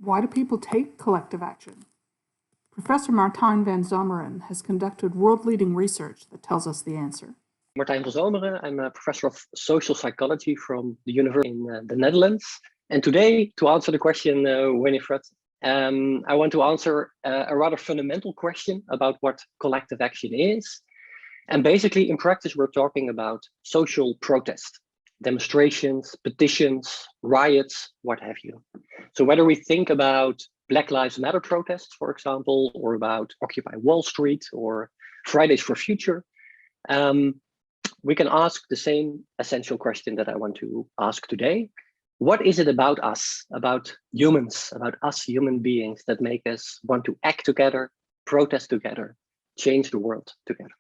Why do people take collective action? Professor Martijn van Zomeren has conducted world-leading research that tells us the answer. Martijn van Zomeren, I'm a professor of social psychology from the university in the Netherlands. And today, to answer the question, Winifred, I want to answer a rather fundamental question about what collective action is. And basically, in practice, we're talking about social protest, demonstrations, petitions, riots, what have you. So whether we think about Black Lives Matter protests, for example, or about Occupy Wall Street or Fridays for Future, we can ask the same essential question that I want to ask today. What is it about us, about humans, about us human beings that make us want to act together, protest together, change the world together?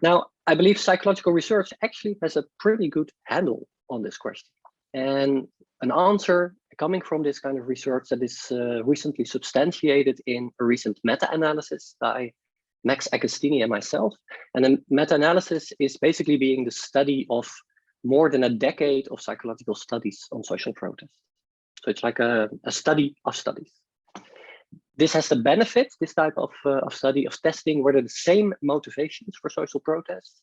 Now, I believe psychological research actually has a pretty good handle on this question. And an answer coming from this kind of research that is recently substantiated in a recent meta-analysis by Max Agostini and myself. And a meta-analysis is basically being the study of more than a decade of psychological studies on social protest. So it's like a study of studies. This has the benefit, this type of study, of testing whether the same motivations for social protest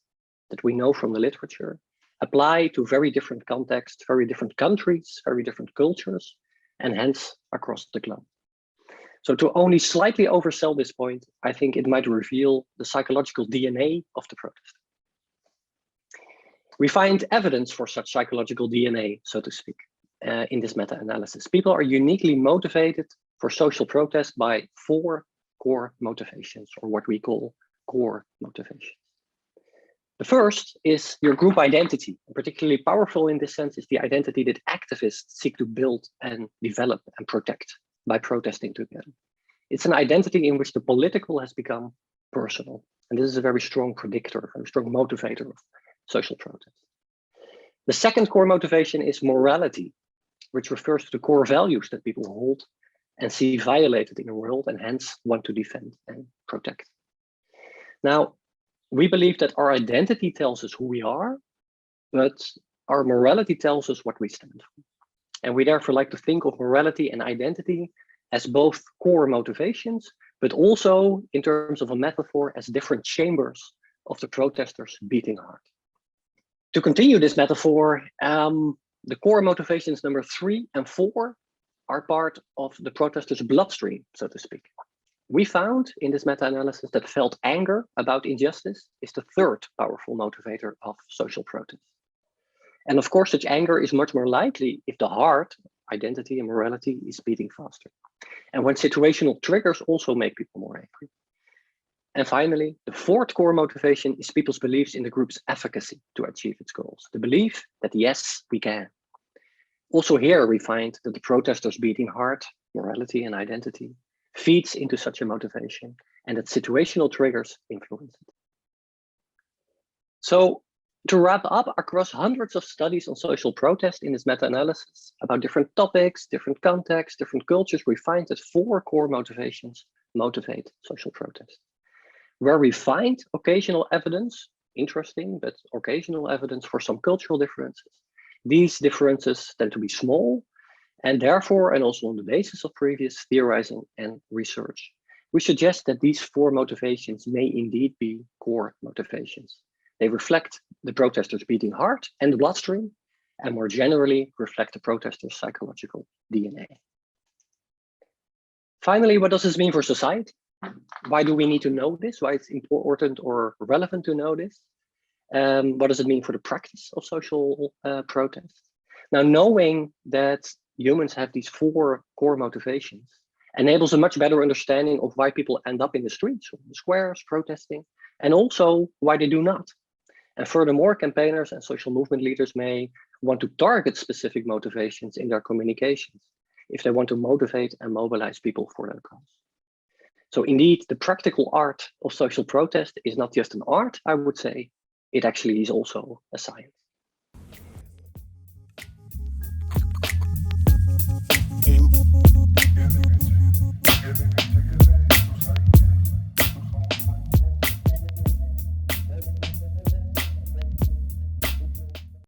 that we know from the literature apply to very different contexts, very different countries, very different cultures, and hence across the globe. So to only slightly oversell this point, I think it might reveal the psychological DNA of the protest. We find evidence for such psychological DNA, so to speak, in this meta-analysis. People are uniquely motivated for social protest by 4 core motivations, or what we call core motivations. The first is your group identity. Particularly powerful in this sense is the identity that activists seek to build and develop and protect by protesting together. It's an identity in which the political has become personal. And this is a very strong predictor, a strong motivator of social protest. The second core motivation is morality, which refers to the core values that people hold and see violated in the world and hence want to defend and protect. Now, we believe that our identity tells us who we are, but our morality tells us what we stand for. And we therefore like to think of morality and identity as both core motivations, but also in terms of a metaphor as different chambers of the protesters' beating heart. To continue this metaphor, the core motivations number 3 and 4 are part of the protesters' bloodstream, so to speak. We found in this meta-analysis that felt anger about injustice is the 3rd powerful motivator of social protest. And of course, such anger is much more likely if the heart, identity and morality, is beating faster. And when situational triggers also make people more angry. And finally, the 4th core motivation is people's beliefs in the group's efficacy to achieve its goals. The belief that yes, we can. Also here we find that the protesters' beating heart, morality and identity, feeds into such a motivation and that situational triggers influence it. So to wrap up, across hundreds of studies on social protest in this meta-analysis about different topics, different contexts, different cultures, we find that 4 core motivations motivate social protest. Where we find occasional evidence, interesting, but occasional evidence for some cultural differences, these differences tend to be small, and therefore, and also on the basis of previous theorizing and research, we suggest that these 4 motivations may indeed be core motivations. They reflect the protesters' beating heart and the bloodstream, and more generally reflect the protesters' psychological DNA. Finally, what does this mean for society? Why do we need to know this? Why it's important or relevant to know this? What does it mean for the practice of social protest? Now, knowing that humans have these 4 core motivations enables a much better understanding of why people end up in the streets or in the squares protesting, and also why they do not. And furthermore, campaigners and social movement leaders may want to target specific motivations in their communications if they want to motivate and mobilize people for their cause. So indeed, the practical art of social protest is not just an art, I would say, it actually is also a science.